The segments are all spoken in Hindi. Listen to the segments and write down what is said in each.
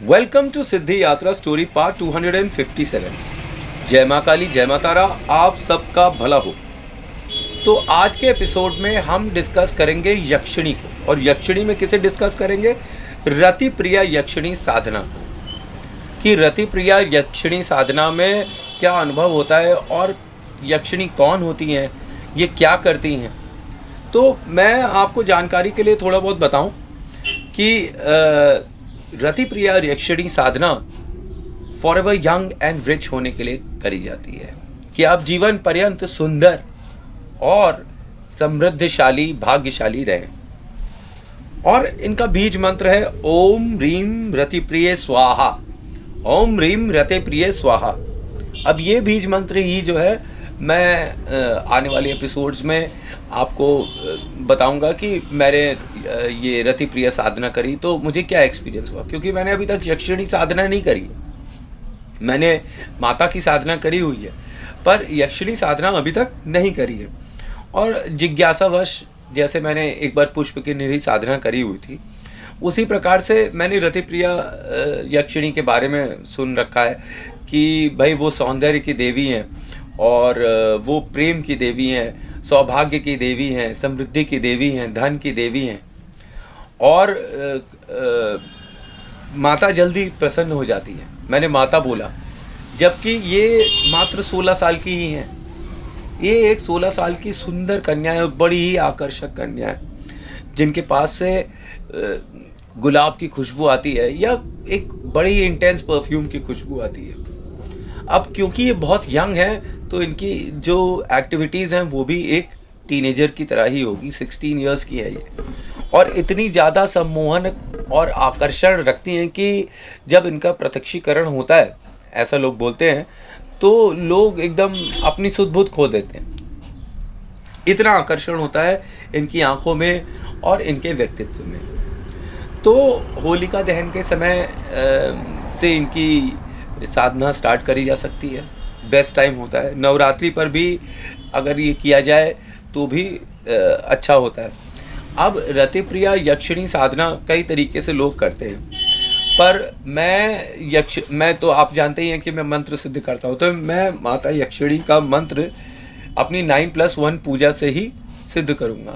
वेलकम टू सिद्धि यात्रा स्टोरी पार्ट 257। जय माँ काली, जय माँ तारा, आप सबका भला हो। तो आज के एपिसोड में हम डिस्कस करेंगे यक्षिणी को। और यक्षिणी में किसे डिस्कस करेंगे? रति प्रिया यक्षिणी साधना को, कि रति प्रिया यक्षिणी साधना में क्या अनुभव होता है और यक्षिणी कौन होती हैं, ये क्या करती हैं। तो मैं आपको जानकारी के लिए थोड़ा बहुत बताऊं कि रति प्रिया यक्षिणी साधना फॉरएवर यंग एंड रिच होने के लिए करी जाती है, कि आप जीवन पर्यंत सुंदर और समृद्धशाली, भाग्यशाली रहें। और इनका बीज मंत्र है ओम ह्रीम रति प्रिय स्वाहा। ओम ह्रीम रति प्रिय स्वाहा। अब ये बीज मंत्र ही जो है मैं आने वाले एपिसोड्स में आपको बताऊंगा कि मैंने ये रति प्रिय साधना करी तो मुझे क्या एक्सपीरियंस हुआ, क्योंकि मैंने अभी तक यक्षिणी साधना नहीं करी है। मैंने माता की साधना करी हुई है पर यक्षिणी साधना अभी तक नहीं करी है। और जिज्ञासावश, जैसे मैंने एक बार पुष्प की निरी साधना करी हुई थी, उसी प्रकार से मैंने रति प्रिया यक्षिणी के बारे में सुन रखा है कि भाई वो सौंदर्य की देवी हैं और वो प्रेम की देवी हैं, सौभाग्य की देवी हैं, समृद्धि की देवी हैं, धन की देवी हैं। और माता जल्दी प्रसन्न हो जाती है। मैंने माता बोला, जबकि ये मात्र 16 साल की ही हैं। ये एक 16 साल की सुंदर कन्या है, बड़ी ही आकर्षक कन्या है, जिनके पास से गुलाब की खुशबू आती है या एक बड़ी ही इंटेंस परफ्यूम की खुशबू आती है। अब क्योंकि ये बहुत यंग है तो इनकी जो एक्टिविटीज़ हैं वो भी एक टीनेजर की तरह ही होगी। 16 इयर्स की है ये, और इतनी ज़्यादा सम्मोहन और आकर्षण रखती हैं कि जब इनका प्रत्यक्षीकरण होता है, ऐसा लोग बोलते हैं, तो लोग एकदम अपनी सुध बुध खो देते हैं। इतना आकर्षण होता है इनकी आंखों में और इनके व्यक्तित्व में। तो होलिका दहन के समय से इनकी साधना स्टार्ट करी जा सकती है। बेस्ट टाइम होता है। नवरात्रि पर भी अगर ये किया जाए तो भी अच्छा होता है। अब रति प्रिया यक्षिणी साधना कई तरीके से लोग करते हैं, पर मैं तो आप जानते ही हैं कि मैं मंत्र सिद्ध करता हूँ। तो मैं माता यक्षिणी का मंत्र अपनी 9+1 पूजा से ही सिद्ध करूँगा।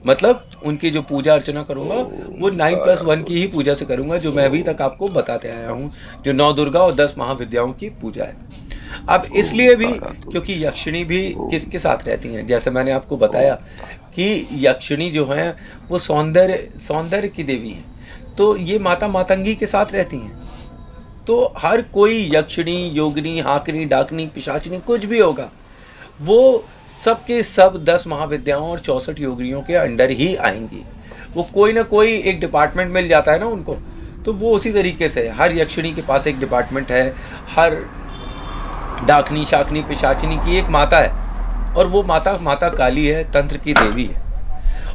मतलब उनकी जो पूजा अर्चना करूँगा वो 9+1 की ही पूजा से करूँगा, जो मैं अभी तक आपको बताते आया हूँ, जो 9 दुर्गा और 10 महाविद्याओं की पूजा है। अब इसलिए भी क्योंकि यक्षिणी भी किसके साथ रहती हैं, जैसे मैंने आपको बताया कि यक्षिणी जो हैं वो सौंदर्य की देवी हैं, तो ये माता मातंगी के साथ रहती हैं। तो हर कोई यक्षिणी, योगिनी, हाकिनी, डाकिनी, पिशाचिनी, कुछ भी होगा, वो सब के सब 10 महाविद्याओं और 64 योगिनियों के अंडर ही आएंगी। वो कोई ना कोई एक डिपार्टमेंट मिल जाता है ना उनको, तो वो उसी तरीके से हर यक्षिणी के पास एक डिपार्टमेंट है। हर डाकनी, शाकनी, पिशाचिनी की एक माता है, और वो माता काली है, तंत्र की देवी है,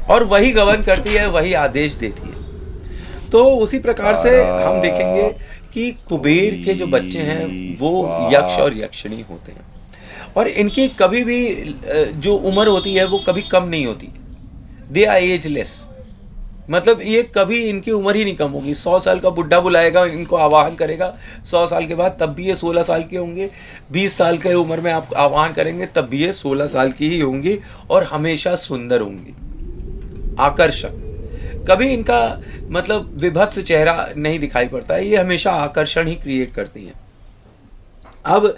और वही गवर्न करती है, वही आदेश देती है। तो उसी प्रकार से हम देखेंगे कि कुबेर के जो बच्चे हैं वो यक्ष और यक्षिणी होते हैं, और इनकी कभी भी जो उम्र होती है वो कभी कम नहीं होती। दे आर एजलेस, मतलब ये कभी इनकी उम्र ही नहीं कम होगी। 100 साल का बुढ़ा बुलाएगा, इनको आवाहन करेगा 100 साल के बाद, तब भी ये 16 साल के होंगे। 20 साल के उम्र में आप आवाहन करेंगे तब भी ये 16 साल की ही होंगी, और हमेशा सुंदर होंगी, आकर्षक। कभी इनका मतलब विभत्स चेहरा नहीं दिखाई पड़ता है, ये हमेशा आकर्षण ही क्रिएट करती हैं। अब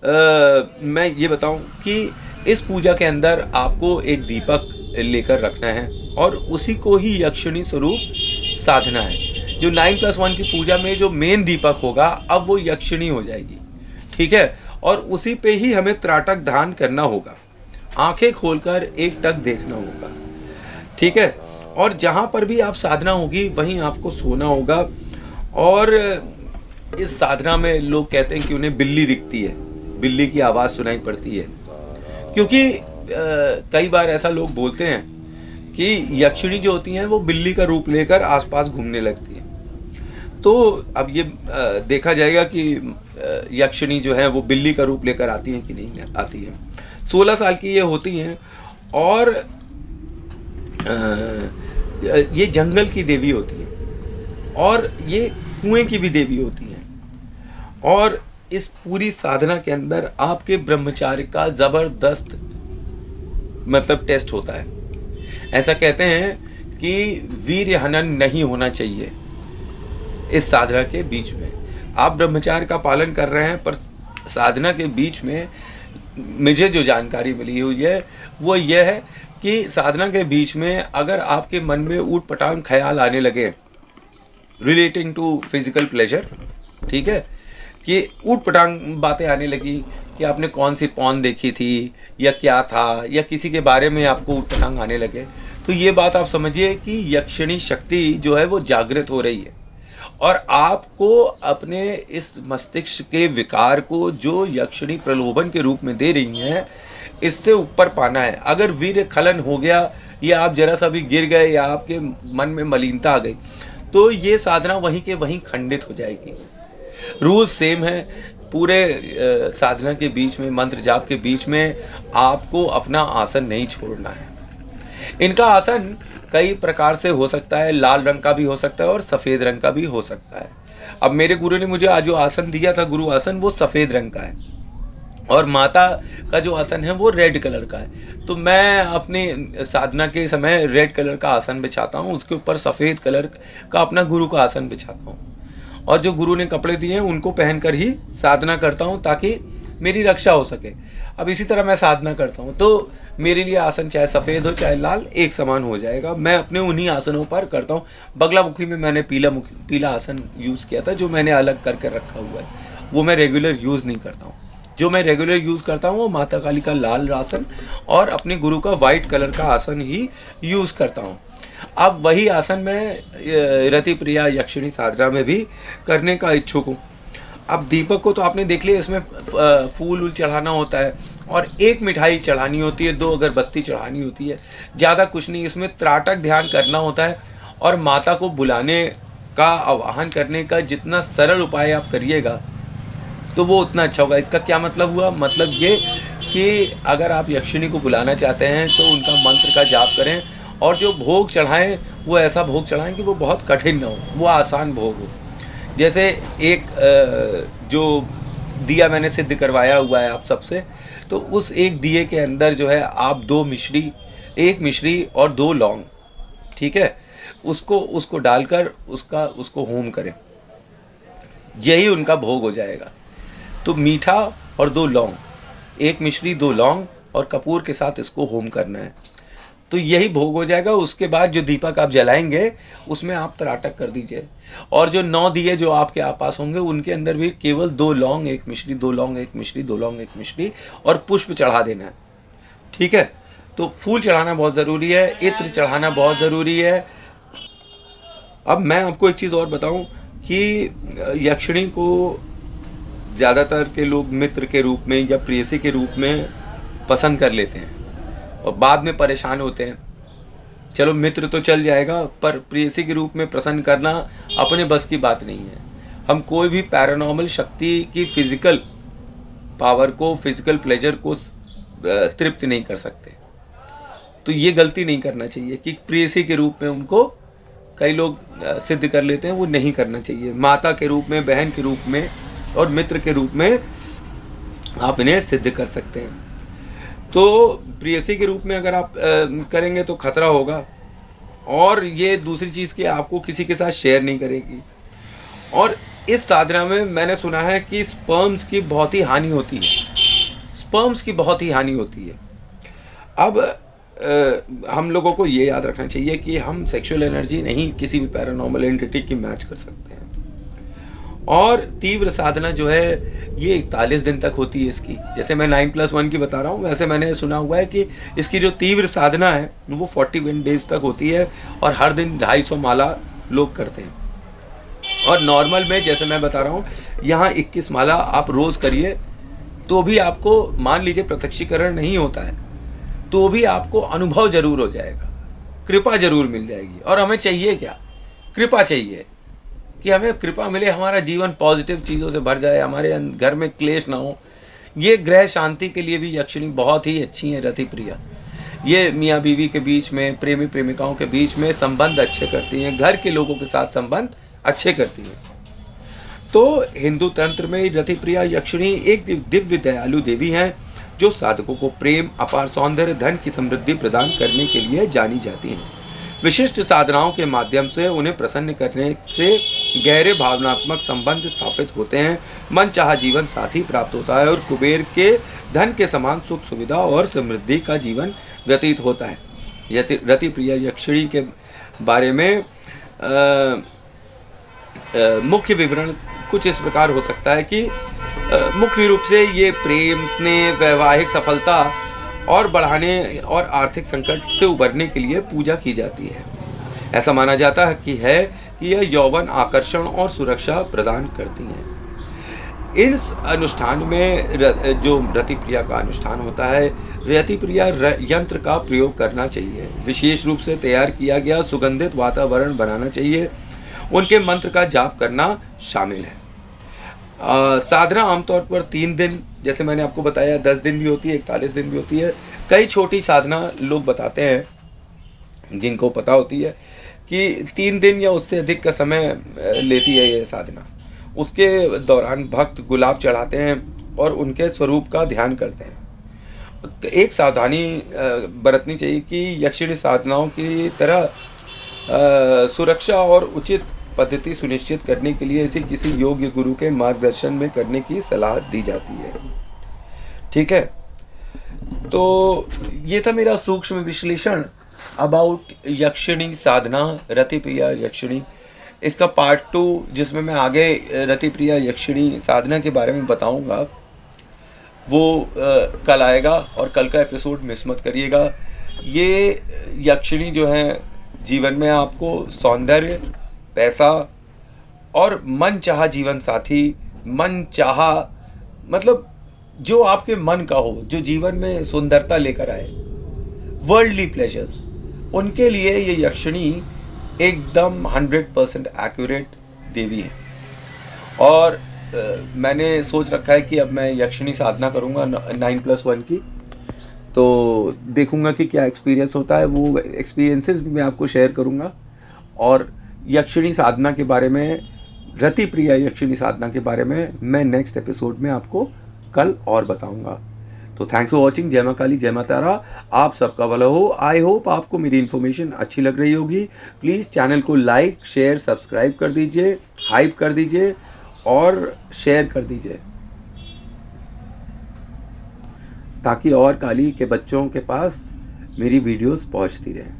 मैं ये बताऊं कि इस पूजा के अंदर आपको एक दीपक लेकर रखना है, और उसी को ही यक्षिणी स्वरूप साधना है। जो 9+1 की पूजा में जो मेन दीपक होगा, अब वो यक्षिणी हो जाएगी, ठीक है। और उसी पे ही हमें त्राटक ध्यान करना होगा, आंखें खोलकर एक टक देखना होगा, ठीक है। और जहाँ पर भी आप साधना होगी वहीं आपको सोना होगा। और इस साधना में लोग कहते हैं कि उन्हें बिल्ली दिखती है, बिल्ली की आवाज़ सुनाई पड़ती है, क्योंकि कई बार ऐसा लोग बोलते हैं कि यक्षिणी जो होती हैं वो बिल्ली का रूप लेकर आसपास घूमने लगती हैं। तो अब ये देखा जाएगा कि यक्षिणी जो है वो बिल्ली का रूप लेकर आती हैं कि नहीं आती हैं। 16 साल की ये होती हैं, और ये जंगल की देवी होती हैं, और ये कुएं की भी देवी होती हैं। और इस पूरी साधना के अंदर आपके ब्रह्मचार्य का ज़बरदस्त मतलब टेस्ट होता है। ऐसा कहते हैं कि वीर्य हनन नहीं होना चाहिए इस साधना के बीच में। आप ब्रह्मचार्य का पालन कर रहे हैं, पर साधना के बीच में मुझे जो जानकारी मिली हुई है वो यह है कि साधना के बीच में अगर आपके मन में ऊट पटांग ख्याल आने लगे रिलेटिंग टू फिजिकल प्लेजर, ठीक है, कि ऊट पटांग बातें आने लगी कि आपने कौन सी पॉर्न देखी थी या क्या था, या किसी के बारे में आपको ऊट पटांग आने लगे, तो ये बात आप समझिए कि यक्षिणी शक्ति जो है वो जागृत हो रही है और आपको अपने इस मस्तिष्क के विकार को जो यक्षिणी प्रलोभन के रूप में दे रही हैं, इससे ऊपर पाना है। अगर वीर्य खलन हो गया या आप जरा सा भी गिर गए या आपके मन में मलिनता आ गई, तो ये साधना वहीं के वहीं खंडित हो जाएगी। रूल सेम है पूरे साधना के बीच में, मंत्र जाप के बीच में आपको अपना आसन नहीं छोड़ना है। इनका आसन कई प्रकार से हो सकता है, लाल रंग का भी हो सकता है और सफ़ेद रंग का भी हो सकता है। अब मेरे गुरु ने मुझे आज जो आसन दिया था, गुरु आसन, वो सफ़ेद रंग का है और माता का जो आसन है वो रेड कलर का है। तो मैं अपने साधना के समय रेड कलर का आसन बिछाता हूँ, उसके ऊपर सफ़ेद कलर का अपना गुरु का आसन बिछाता हूँ और जो गुरु ने कपड़े दिए हैं उनको पहनकर ही साधना करता हूँ ताकि मेरी रक्षा हो सके। अब इसी तरह मैं साधना करता हूँ तो मेरे लिए आसन चाहे सफ़ेद हो चाहे लाल एक समान हो जाएगा। मैं अपने उन्हीं आसनों पर करता हूँ। बगलामुखी में मैंने पीला आसन यूज़ किया था जो मैंने अलग करके रखा हुआ है, वो मैं रेगुलर यूज़ नहीं करता हूँ। जो मैं रेगुलर यूज़ करता हूँ वो माता काली का लाल आसन और अपने गुरु का वाइट कलर का आसन ही यूज़ करता हूँ। अब वही आसन मैं रति प्रिया यक्षिणी साधना में भी करने का इच्छुक हूँ। अब दीपक को तो आपने देख लिया, इसमें फूल वूल चढ़ाना होता है और एक मिठाई चढ़ानी होती है, 2 अगरबत्ती चढ़ानी होती है, ज़्यादा कुछ नहीं। इसमें त्राटक ध्यान करना होता है और माता को बुलाने का, आवाहन करने का जितना सरल उपाय आप करिएगा तो वो उतना अच्छा होगा। इसका क्या मतलब हुआ? मतलब ये कि अगर आप यक्षिणी को बुलाना चाहते हैं तो उनका मंत्र का जाप करें और जो भोग चढ़ाएं वो ऐसा भोग चढ़ाएं कि वो बहुत कठिन ना हो, वो आसान भोग हो। जैसे एक जो दिया मैंने सिद्ध करवाया हुआ है आप सबसे, तो उस एक दिए के अंदर जो है आप 2 मिश्री, 1 मिश्री और 2 लौंग, ठीक है, उसको डालकर उसको होम करें, यही उनका भोग हो जाएगा। तो मीठा और 2 लौंग, 1 मिश्री 2 लौंग और कपूर के साथ इसको होम करना है, तो यही भोग हो जाएगा। उसके बाद जो दीपक आप जलाएंगे उसमें आप त्राटक कर दीजिए और जो 9 दिए जो आपके पास होंगे उनके अंदर भी केवल 2 लौंग 1 मिश्री, 2 लौंग 1 मिश्री, 2 लौंग 1 मिश्री और पुष्प चढ़ा देना है, ठीक है। तो फूल चढ़ाना बहुत ज़रूरी है, इत्र चढ़ाना बहुत ज़रूरी है। अब मैं आपको एक चीज़ और बताऊं कि यक्षिणी को ज़्यादातर के लोग मित्र के रूप में या प्रेयसी के रूप में पसंद कर लेते हैं और बाद में परेशान होते हैं। चलो मित्र तो चल जाएगा, पर प्रेयसी के रूप में प्रसन्न करना अपने बस की बात नहीं है। हम कोई भी पैरानॉर्मल शक्ति की फिजिकल पावर को, फिजिकल प्लेजर को तृप्त नहीं कर सकते। तो ये गलती नहीं करना चाहिए कि प्रेयसी के रूप में उनको कई लोग सिद्ध कर लेते हैं, वो नहीं करना चाहिए। माता के रूप में, बहन के रूप में और मित्र के रूप में आप इन्हें सिद्ध कर सकते हैं। तो प्रेयसी के रूप में अगर आप करेंगे तो खतरा होगा, और ये दूसरी चीज़ कि आपको किसी के साथ शेयर नहीं करेगी। और इस साधना में मैंने सुना है कि स्पर्म्स की बहुत ही हानि होती है, स्पर्म्स की बहुत ही हानि होती है। अब हम लोगों को ये याद रखना चाहिए कि हम सेक्सुअल एनर्जी नहीं किसी भी पैरानॉर्मल एंटिटी की मैच कर सकते हैं। और तीव्र साधना जो है ये 41 दिन तक होती है इसकी। जैसे मैं 9+1 की बता रहा हूँ, वैसे मैंने सुना हुआ है कि इसकी जो तीव्र साधना है वो 41 डेज तक होती है और हर दिन 250 माला लोग करते हैं। और नॉर्मल में जैसे मैं बता रहा हूँ यहाँ 21 माला आप रोज़ करिए तो भी आपको, मान लीजिए प्रत्यक्षीकरण नहीं होता है तो भी आपको अनुभव जरूर हो जाएगा, कृपा जरूर मिल जाएगी। और हमें चाहिए क्या? कृपा चाहिए कि हमें कृपा मिले, हमारा जीवन पॉजिटिव चीज़ों से भर जाए, हमारे घर में क्लेश ना हो। ये ग्रह शांति के लिए भी यक्षिणी बहुत ही अच्छी है रति प्रिया। ये मियाँ बीवी के बीच में, प्रेमी प्रेमिकाओं के बीच में संबंध अच्छे करती हैं, घर के लोगों के साथ संबंध अच्छे करती हैं। तो हिंदू तंत्र में रति प्रिया यक्षिणी एक दिव्य दयालु देवी हैं जो साधकों को प्रेम, अपार सौंदर्य, धन की समृद्धि प्रदान करने के लिए जानी जाती हैं। विशिष्ट साधनाओं के माध्यम से उन्हें प्रसन्न करने से गहरे भावनात्मक संबंध स्थापित होते हैं, मन चाहा जीवन साथी प्राप्त होता है और कुबेर के धन के समान सुख सुविधा और समृद्धि का जीवन व्यतीत होता है। रति प्रिया यक्षिणी के बारे में मुख्य विवरण कुछ इस प्रकार हो सकता है कि मुख्य रूप से ये प्रेम, स्नेह, वैवाहिक सफलता और बढ़ाने और आर्थिक संकट से उबरने के लिए पूजा की जाती है। ऐसा माना जाता है कि यह यौवन, आकर्षण और सुरक्षा प्रदान करती हैं। इस अनुष्ठान में जो रति प्रिया का अनुष्ठान होता है, रति प्रिया यंत्र का प्रयोग करना चाहिए। विशेष रूप से तैयार किया गया सुगंधित वातावरण बनाना चाहिए। उनके मंत्र का जाप करना शामिल है। साधना आमतौर पर 3 दिन, जैसे मैंने आपको बताया, 10 दिन भी होती है, 41 दिन भी होती है। कई छोटी साधना लोग बताते हैं जिनको पता होती है कि 3 दिन या उससे अधिक का समय लेती है ये साधना। उसके दौरान भक्त गुलाब चढ़ाते हैं और उनके स्वरूप का ध्यान करते हैं। एक सावधानी बरतनी चाहिए कि यक्षिणी साधनाओं की तरह सुरक्षा और उचित पद्धति सुनिश्चित करने के लिए इसे किसी योग्य गुरु के मार्गदर्शन में करने की सलाह दी जाती है। ठीक है, तो ये था मेरा सूक्ष्म विश्लेषण अबाउट यक्षिणी साधना, रति प्रिया यक्षिणी। इसका पार्ट 2 जिसमें मैं आगे रति प्रिया यक्षिणी साधना के बारे में बताऊंगा, वो कल आएगा और कल का एपिसोड मिस मत करिएगा। ये यक्षिणी जो है जीवन में आपको सौंदर्य, पैसा और मन चाहा जीवन साथी, मन चाहा मतलब जो आपके मन का हो, जो जीवन में सुंदरता लेकर आए, वर्ल्डली प्लेजर्स, उनके लिए ये यक्षिणी एकदम 100% एक्यूरेट देवी है। और मैंने सोच रखा है कि अब मैं यक्षिणी साधना करूँगा 9+1 की, तो देखूंगा कि क्या एक्सपीरियंस होता है। वो एक्सपीरियंसेस भी मैं आपको शेयर करूंगा और यक्षिणी साधना के बारे में, रति प्रिया यक्षिणी साधना के बारे में मैं नेक्स्ट एपिसोड में आपको कल और बताऊंगा। तो थैंक्स फॉर वॉचिंग। जय मां काली, जय मां तारा, आप सबका भला हो। आई होप आपको मेरी इन्फॉर्मेशन अच्छी लग रही होगी। प्लीज़ चैनल को लाइक, शेयर, सब्सक्राइब कर दीजिए, हाइप कर दीजिए और शेयर कर दीजिए ताकि और काली के बच्चों के पास मेरी वीडियोस पहुंचती रहें।